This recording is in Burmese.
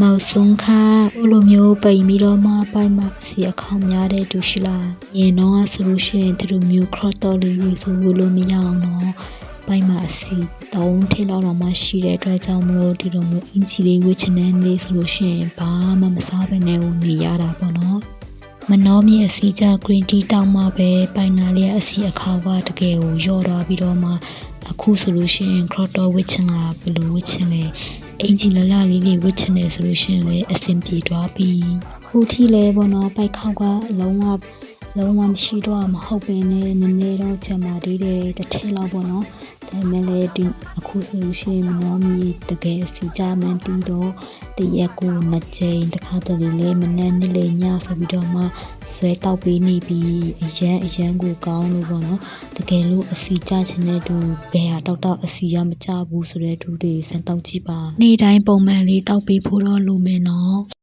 မောက်ဆုံးခါဘလိုမျိုးပိန်ပြီးတော့မှပိုက်မှစီအခေါင်များတဲ့တူရှိလားရင်တော့ဆိုလို့ရှိရင်သူတို့မျိုး crop top လေးတွေဆိုလို့မရအောင်တော့ပိုက်မှအစီ3ထည့်လောက်တော့မှရှိတဲ့အတွက်ကြောင့်မလို့ဒီလိုမျိုးအင်ဂျီလေးဝစ်ချင်တဲ့နေ့ဆိုလို့ရှိရင်ဘာမှမစားဘဲနဲ့နေရတာပေါ့နော်မနှောမြင့်အစီကြ green tea တောင်းမှပဲပိုင်နာလေးအစီအခေါကတကယ်ကိုရော့သွားပြီးတော့မှအခုဆိုလို့ရှိရင် crop top ဝစ်ချင်တာဘယ်လိုဝစ်ချင်လဲအင်ဂျီလလလေးတွေဝစ်ချင်တယ်ဆိုလို့ရှိရင်လည်းအဆင်ပြေသွားပြီခုထိလဲပေါ့နော်ပိုက်ခေါက်ကလုံးဝမရှိတော့မဟုတ်ပင်နဲ့နည်းနည်းတော့ကြံပါသေးတယ်တစ်ထည့်လောက်ပေါ့နော်ဒါပေမဲ့လည်းဒီအခုဆိုလို့ရှိရင်မနှောမီတကယ်စီကြမှန်းပြီးတော့တရက်ကို2ကြိမ်တစ်ခါတလေလေးမနက်နေ့လေညဆိုပြီးတော့မှဆွဲတောက်ပေးနေပြီးအရန်ကိုကောင်းလို့ပေါ့နော်တကယ်လို့အစီကြချင်တဲ့သူဘယ်ဟာတောက်အစီရမကြဘူးဆိုတဲ့သူတွေစမ်းတောက်ကြည့်ပါနေ့တိုင်းပုံမှန်လေးတောက်ပေးဖို့တော့လိုမယ်နော်